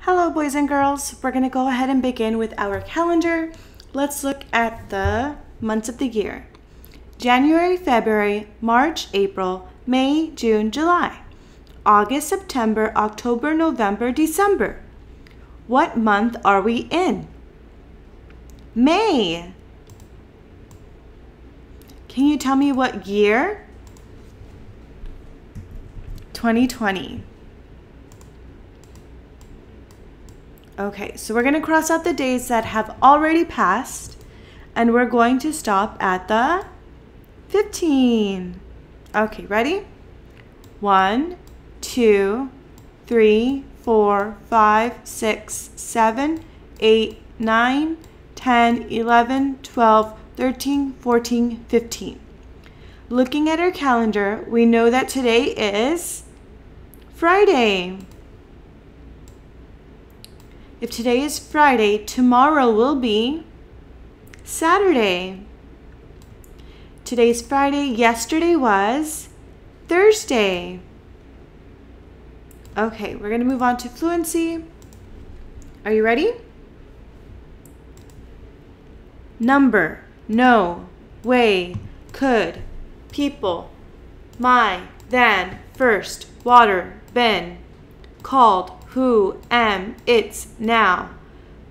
Hello, boys and girls. We're going to go ahead and begin with our calendar. Let's look at the months of the year. January, February, March, April, May, June, July. August, September, October, November, December. What month are we in? May. Can you tell me what year? 2020. Okay, so we're going to cross out the days that have already passed, and we're going to stop at the 15. Okay, ready? 1, 2, 3, 4, 5, 6, 7, 8, 9, 10, 11, 12, 13, 14, 15. Looking at our calendar, we know that today is Friday. If today is Friday, tomorrow will be Saturday. Today's Friday, yesterday was Thursday. Okay, we're going to move on to fluency. Are you ready? Number, know, way, could, people, my, than, first, water, been, called, who, am, it's, now,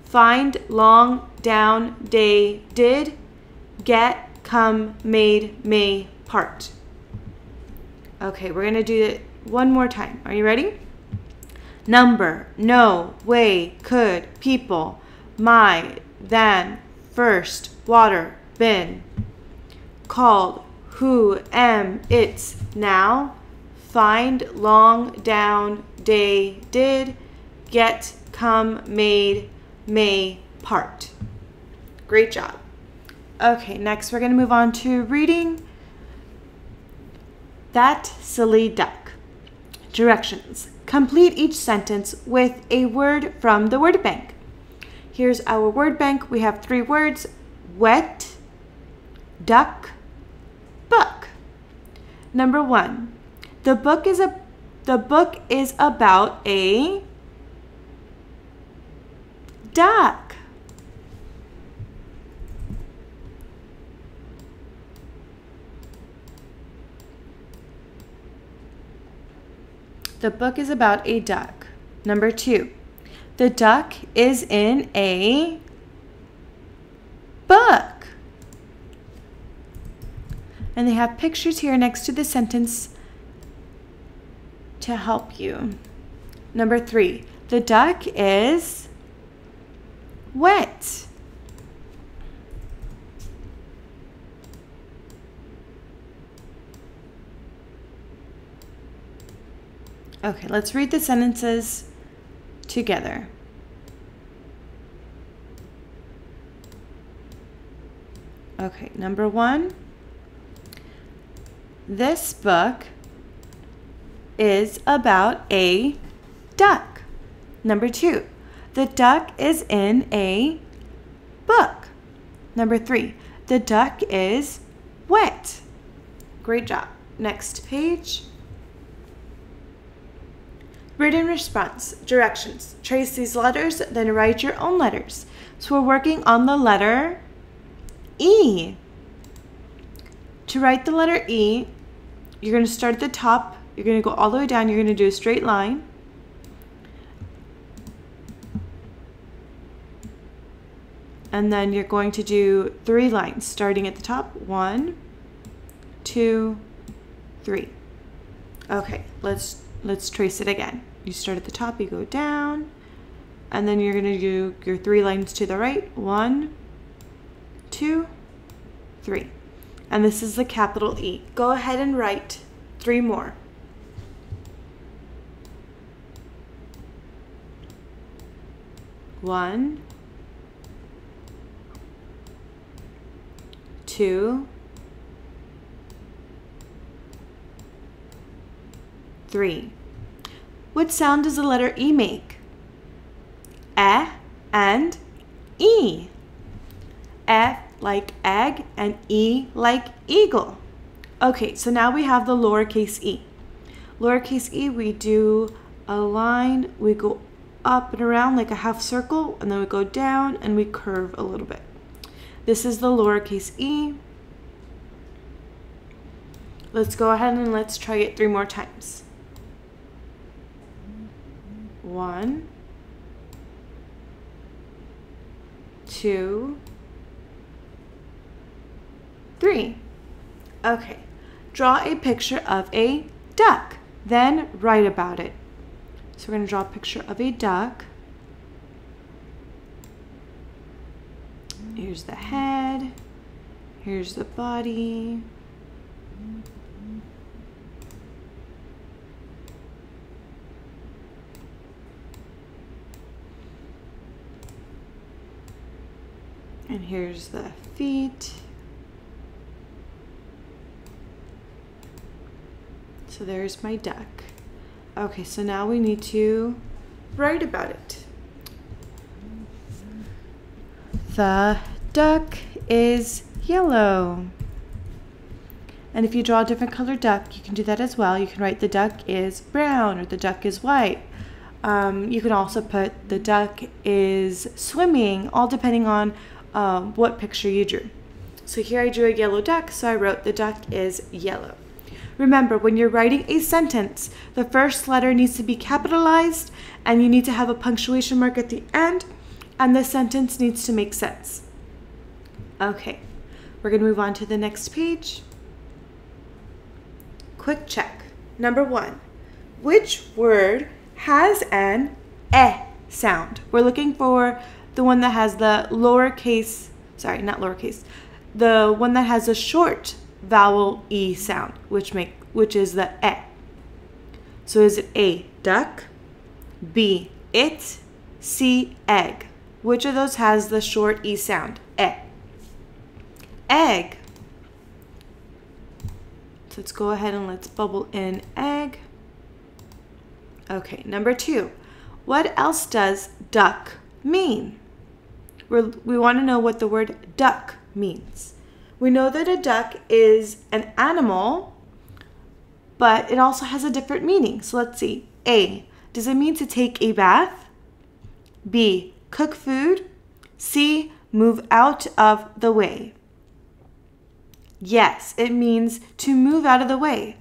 find, long, down, day, did, get, come, made, may, part. Okay, we're going to do it one more time. Are you ready? Number, know, way, could, people, my, than, first, water, been, called, who, am, it's, now, find, long, down, day, did, get, come, made, may, part. Great job. Okay, next we're going to move on to reading. That silly duck. Directions. Complete each sentence with a word from the word bank. Here's our word bank. We have 3 words: wet, duck, book. Number 1. The book is about a duck. The book is about a duck. Number 2. The duck is in a book. And they have pictures here next to the sentence to help you. Number 3. The duck is wet. Okay, let's read the sentences together. Okay, number 1. This book is about a duck. Number 2. The duck is in a book. Number 3. The duck is wet. Great job. Next page. Written response. Directions. Trace these letters, then write your own letters. So we're working on the letter E. To write the letter E, you're going to start at the top. You're going to go all the way down. You're going to do a straight line. And then you're going to do 3 lines starting at the top. 1, 2, 3. Okay, let's trace it again. You start at the top, you go down, and then you're going to do your 3 lines to the right. 1, 2, 3. And this is the capital E. Go ahead and write 3 more. 1, 2, 3. What sound does the letter E make? E and E. E like egg and E like eagle. Okay, so now we have the lowercase e. Lowercase e, we do a line, we go up and around like a half circle, and then we go down and we curve a little bit. This is the lowercase e. Let's go ahead and let's try it 3 more times. 1, 2, 3. Okay, draw a picture of a duck, then write about it. So we're going to draw a picture of a duck. Here's the head, here's the body. And here's the feet. So there's my duck. Okay, so now we need to write about it. The duck is yellow. And if you draw a different color duck, you can do that as well. You can write the duck is brown or the duck is white. You can also put the duck is swimming, all depending on what picture you drew. So here I drew a yellow duck, so I wrote the duck is yellow. Remember, when you're writing a sentence, the first letter needs to be capitalized and you need to have a punctuation mark at the end, and the sentence needs to make sense. Okay, we're going to move on to the next page. Quick check. Number 1, which word has an eh sound? We're looking for the one that has the lowercase, sorry, not lowercase, the one that has a short vowel E sound, which is the eh. So is it A, duck, B, it, C, egg? Which of those has the short E sound? Eh. Egg. So let's go ahead and let's bubble in egg. Okay, number 2. What else does duck mean? We want to know what the word duck means. We know that a duck is an animal, but it also has a different meaning. So let's see. A, does it mean to take a bath? B, cook food? C, move out of the way? Yes, it means to move out of the way.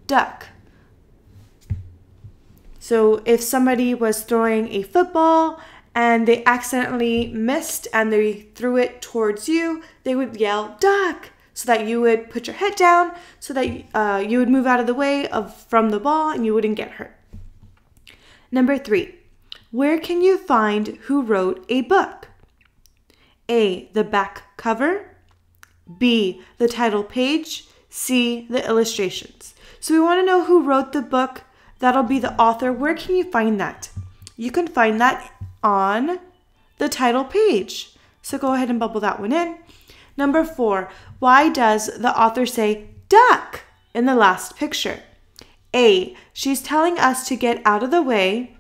Duck. So if somebody was throwing a football and they accidentally missed and they threw it towards you, they would yell, duck, so that you would put your head down so that you would move out of the way from the ball and you wouldn't get hurt. Number 3, where can you find who wrote a book? A, the back cover. B, the title page. C, the illustrations. So we want to know who wrote the book. That'll be the author. Where can you find that? You can find that on the title page. So go ahead and bubble that one in. Number 4, why does the author say duck in the last picture? A, she's telling us to get out of the way.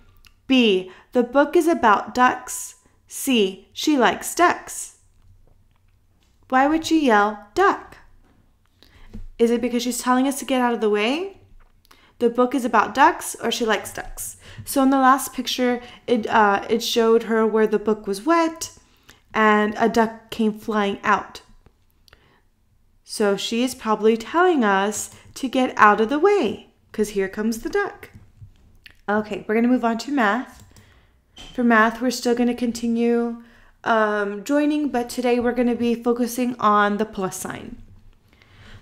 B, the book is about ducks. C, she likes ducks. Why would she yell duck? Is it because she's telling us to get out of the way? The book is about ducks, or she likes ducks? So in the last picture, it showed her where the book was wet and a duck came flying out. So she is probably telling us to get out of the way because here comes the duck. Okay, we're going to move on to math. For math, we're still going to continue joining, but today we're going to be focusing on the plus sign.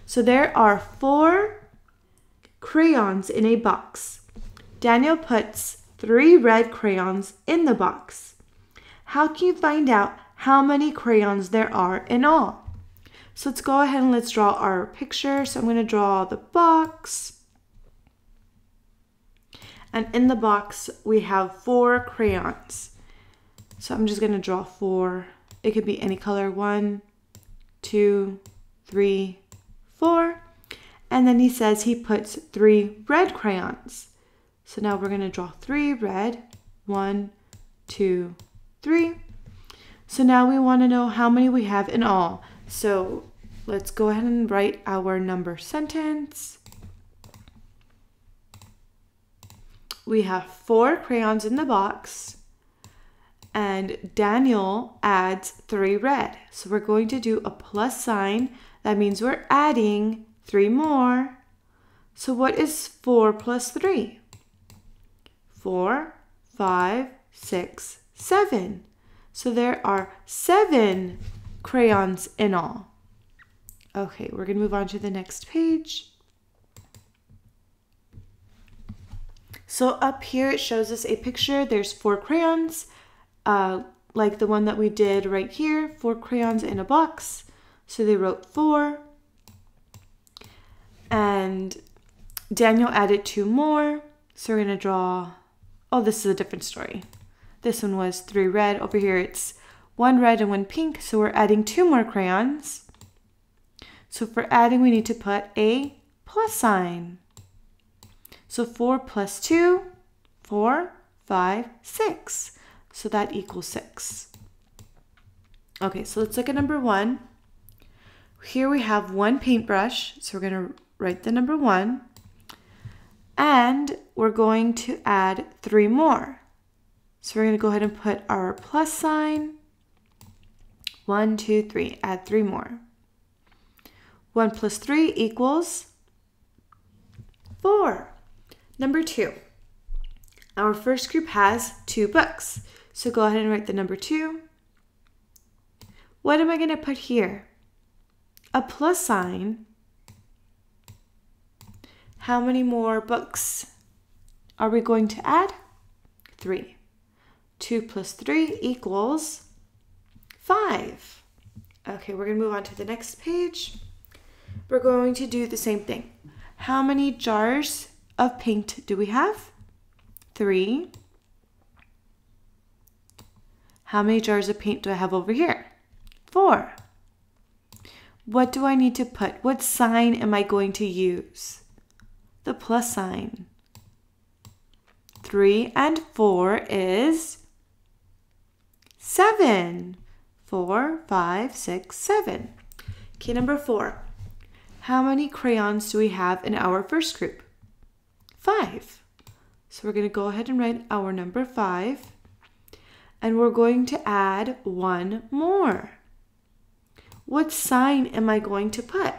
So there are 4 crayons in a box. Daniel puts 3 red crayons in the box. How can you find out how many crayons there are in all? So let's go ahead and let's draw our picture. So I'm going to draw the box. And in the box, we have 4 crayons. So I'm just going to draw 4. It could be any color. 1, 2, 3, 4. And then he says he puts 3 red crayons. So now we're going to draw 3 red. 1, 2, 3. So now we want to know how many we have in all. So let's go ahead and write our number sentence. we have 4 crayons in the box, and Daniel adds 3 red. So we're going to do a plus sign. That means we're adding 3 more. So what is 4 plus 3? 4, 5, 6, 7. So there are 7 crayons in all. Okay, we're going to move on to the next page. So up here it shows us a picture. There's 4 crayons, like the one that we did right here, 4 crayons in a box. So they wrote 4. And Daniel added 2 more. So we're going to draw, oh, this is a different story. This one was 3 red. Over here it's 1 red and 1 pink. So we're adding 2 more crayons. So for adding, we need to put a plus sign. So 4 plus 2, 4, 5, 6. So that equals 6. Okay, so let's look at number 1. Here we have 1 paintbrush. So we're going to write the number 1. And we're going to add 3 more. So we're going to go ahead and put our plus sign. 1, 2, 3. Add 3 more. 1 plus 3 equals 4. Number 2. Our first group has 2 books. So go ahead and write the number 2. What am I going to put here? A plus sign. How many more books are we going to add? 3. 2 plus 3 equals 5. Okay, we're going to move on to the next page. We're going to do the same thing. How many jars of paint do we have? 3. How many jars of paint do I have over here? 4. What do I need to put? What sign am I going to use? The plus sign. 3 and 4 is 7. 4, 5, 6, 7. Okay, number 4. How many crayons do we have in our first group? 5. So we're going to go ahead and write our number 5. And we're going to add 1 more. What sign am I going to put?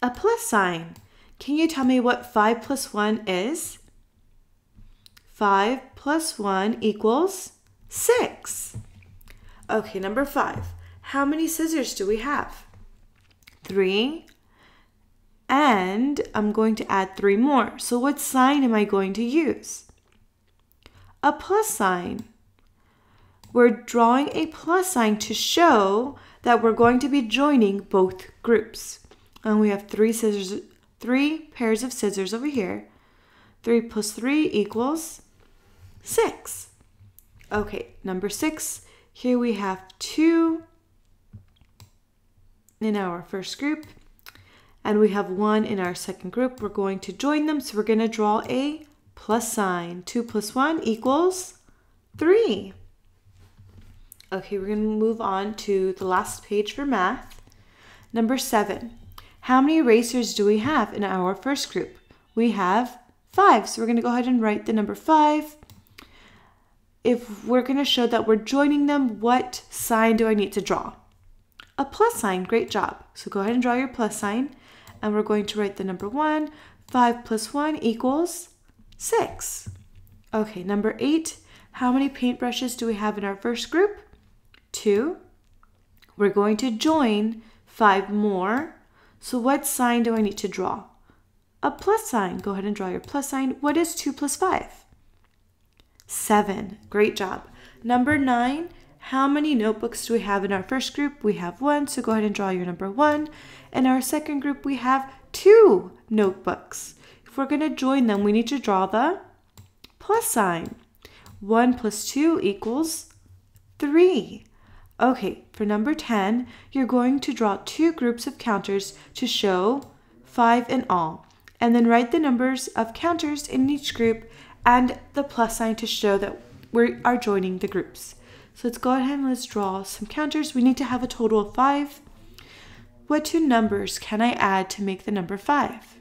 A plus sign. Can you tell me what 5 plus 1 is? 5 plus 1 equals 6. Okay, number 5. How many scissors do we have? 3. And I'm going to add 3 more. So what sign am I going to use? A plus sign. We're drawing a plus sign to show that we're going to be joining both groups. And we have 3 pairs of scissors over here. 3 plus 3 equals 6. Okay, number 6. Here we have 2 in our first group. And we have 1 in our second group. We're going to join them. So we're going to draw a plus sign. 2 plus 1 equals 3. Okay, we're going to move on to the last page for math. Number 7. How many erasers do we have in our first group? We have 5. So we're going to go ahead and write the number 5. If we're going to show that we're joining them, what sign do I need to draw? A plus sign. Great job. So go ahead and draw your plus sign. And we're going to write the number 1. 5 plus 1 equals 6. Okay, number 8. How many paintbrushes do we have in our first group? 2. We're going to join 5 more. So what sign do I need to draw? A plus sign. Go ahead and draw your plus sign. What is 2 plus 5? 7. Great job. Number 9. How many notebooks do we have in our first group? We have 1. So go ahead and draw your number 1. In our second group, we have 2 notebooks. If we're going to join them, we need to draw the plus sign. 1 plus 2 equals 3. Okay, for number 10, you're going to draw 2 groups of counters to show 5 in all. And then write the numbers of counters in each group and the plus sign to show that we are joining the groups. So let's go ahead and let's draw some counters. We need to have a total of 5. What 2 numbers can I add to make the number 5?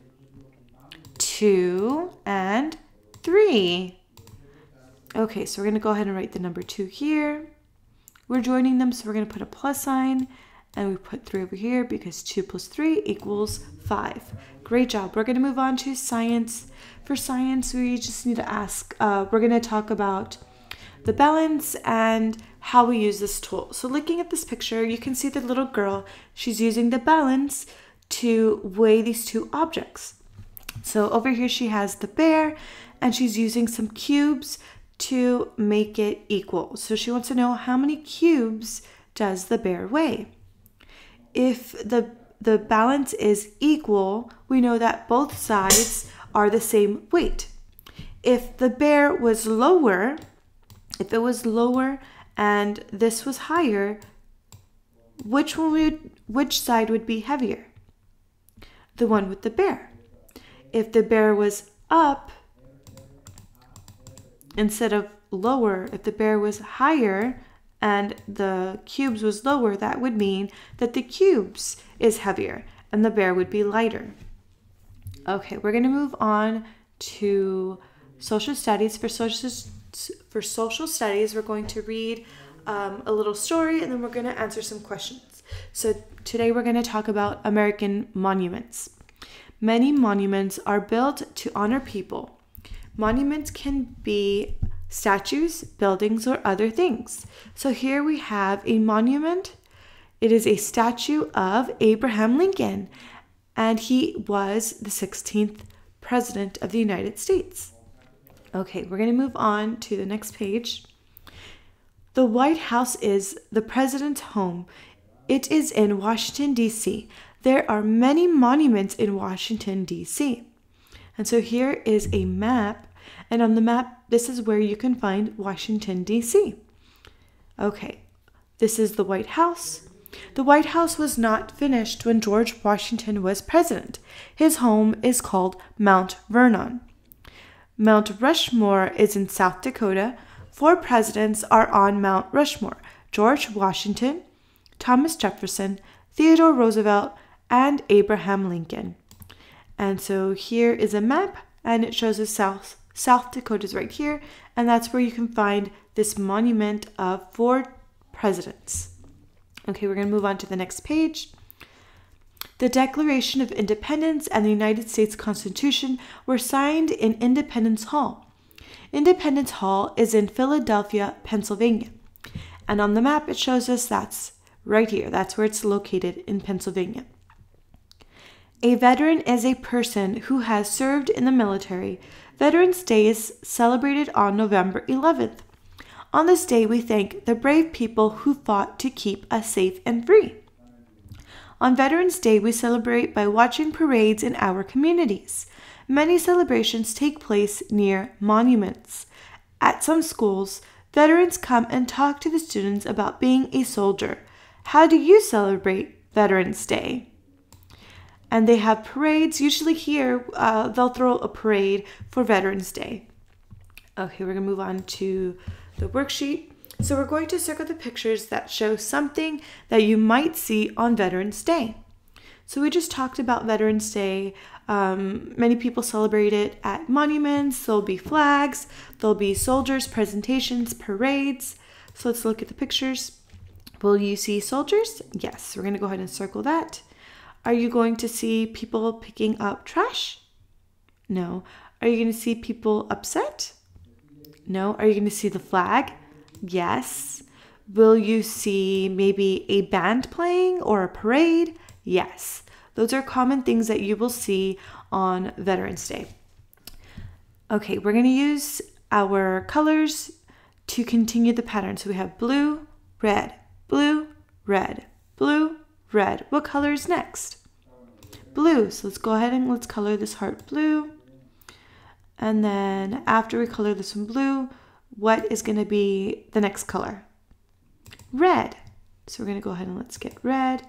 2 and 3. Okay, so we're going to go ahead and write the number 2 here. We're joining them, so we're going to put a plus sign, and we put 3 over here because 2 plus 3 equals 5. Great job. We're going to move on to science. For science, we just need to ask, we're going to talk about the balance and how we use this tool. So looking at this picture, you can see the little girl, she's using the balance to weigh these 2 objects. So over here she has the bear, and she's using some cubes to make it equal. So she wants to know how many cubes does the bear weigh. If the balance is equal, we know that both sides are the same weight. If the bear was lower, if it was lower and this was higher, which side would be heavier? The one with the bear. If the bear was up instead of lower, if the bear was higher and the cubes was lower, that would mean that the cubes is heavier and the bear would be lighter. Okay, we're going to move on to social studies. For social studies, we're going to read a little story, and then we're going to answer some questions. So today we're going to talk about American monuments. Many monuments are built to honor people. Monuments can be statues, buildings, or other things. So here we have a monument. It is a statue of Abraham Lincoln, and he was the 16th president of the United States. Okay, we're going to move on to the next page. The White House is the president's home. It is in Washington, D.C. There are many monuments in Washington, D.C. And so here is a map, and on the map, this is where you can find Washington, D.C. Okay, this is the White House. The White House was not finished when George Washington was president. His home is called Mount Vernon. Mount Rushmore is in South Dakota. 4 presidents are on Mount Rushmore: George Washington, Thomas Jefferson, Theodore Roosevelt, and Abraham Lincoln. And so here is a map, and it shows us South Dakota is right here, and that's where you can find this monument of 4 presidents. Okay, we're going to move on to the next page. The Declaration of Independence and the United States Constitution were signed in Independence Hall. Independence Hall is in Philadelphia, Pennsylvania. And on the map, it shows us that's right here. That's where it's located, in Pennsylvania. A veteran is a person who has served in the military. Veterans Day is celebrated on November 11th. On this day, we thank the brave people who fought to keep us safe and free. On Veterans Day, we celebrate by watching parades in our communities. Many celebrations take place near monuments. At some schools, veterans come and talk to the students about being a soldier. How do you celebrate Veterans Day? And they have parades. Usually here, they'll throw a parade for Veterans Day. Okay, we're going to move on to the worksheet. So we're going to circle the pictures that show something that you might see on Veterans Day. So we just talked about Veterans Day. Many people celebrate it at monuments. There'll be flags. There'll be soldiers, presentations, parades. So let's look at the pictures. Will you see soldiers? Yes, we're going to go ahead and circle that. Are you going to see people picking up trash? No. Are you going to see people upset? No. Are you going to see the flag? Yes. Will you see maybe a band playing or a parade? Yes. Those are common things that you will see on Veterans Day. Okay, we're going to use our colors to continue the pattern. So we have blue, red, blue, red, blue, red. What color is next? Blue. So let's go ahead and let's color this heart blue. And then after we color this one blue, what is going to be the next color? Red. So we're going to go ahead and let's get red.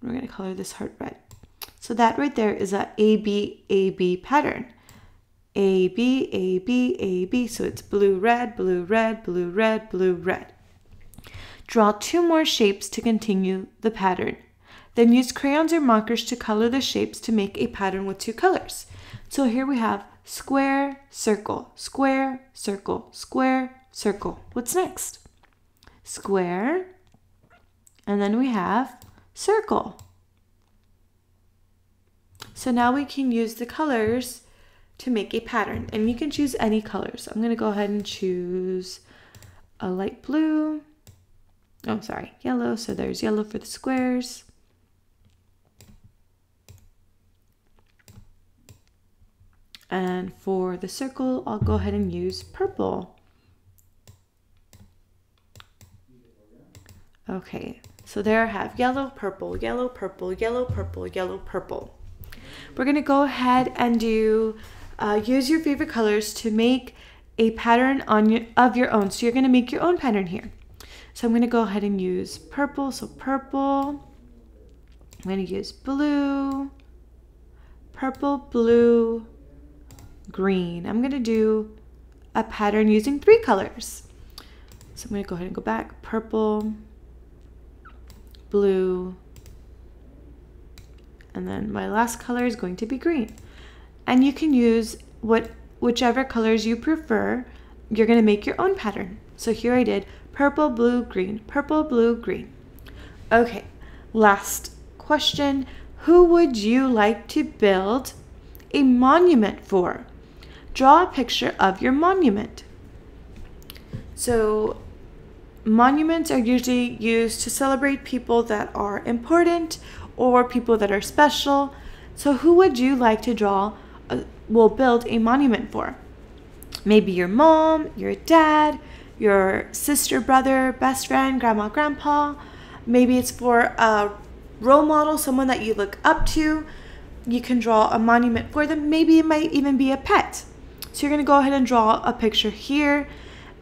We're going to color this heart red. So that right there is a AB pattern. AB, AB, AB. So it's blue, red, blue, red, blue, red, blue, red. Draw 2 more shapes to continue the pattern. Then use crayons or markers to color the shapes to make a pattern with 2 colors. So here we have square, circle, square, circle, square, circle. What's next? Square, and then we have circle. So now we can use the colors to make a pattern, and you can choose any colors. I'm gonna go ahead and choose a light blue. Oh, sorry, yellow. So there's yellow for the squares. And for the circle, I'll go ahead and use purple. Okay, so there I have yellow, purple, yellow, purple, yellow, purple, yellow, purple. We're gonna go ahead and do use your favorite colors to make a pattern of your own. So you're gonna make your own pattern here. So I'm gonna go ahead and use purple. So purple. I'm gonna use blue, purple, blue, green. I'm gonna do a pattern using 3 colors. So I'm gonna go ahead and go back. Purple, blue, and then my last color is going to be green. And you can use whichever colors you prefer. You're gonna make your own pattern. So here I did purple, blue, green, purple, blue, green. Okay, last question. Who would you like to build a monument for? Draw a picture of your monument. So monuments are usually used to celebrate people that are important or people that are special. So who would you like to build a monument for? Maybe your mom, your dad, your sister, brother, best friend, grandma, grandpa. Maybe it's for a role model, someone that you look up to. You can draw a monument for them. Maybe it might even be a pet. So you're gonna go ahead and draw a picture here.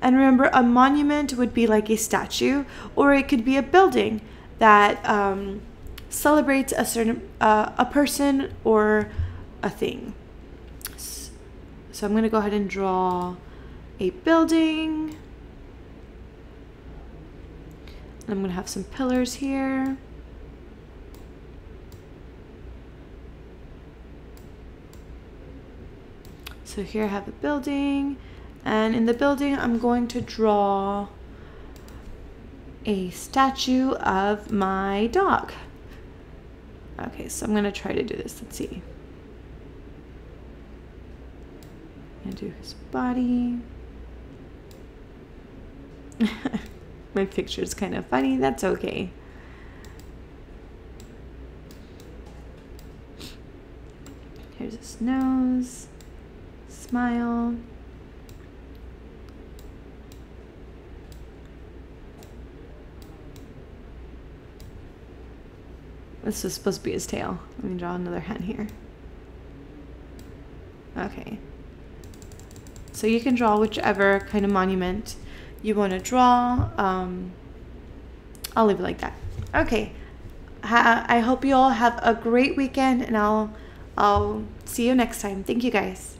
And remember, a monument would be like a statue, or it could be a building that celebrates a certain a person or a thing. So I'm gonna go ahead and draw a building. And I'm gonna have some pillars here. So here I have a building, and in the building I'm going to draw a statue of my dog. Okay, so I'm gonna try to do this. Let's see. I'm gonna do his body. My picture is kind of funny. That's okay. Here's his nose. Smile. This is supposed to be his tail. Let me draw another hand here. Okay. So you can draw whichever kind of monument you want to draw. I'll leave it like that. Okay. I hope you all have a great weekend, and I'll see you next time. Thank you guys.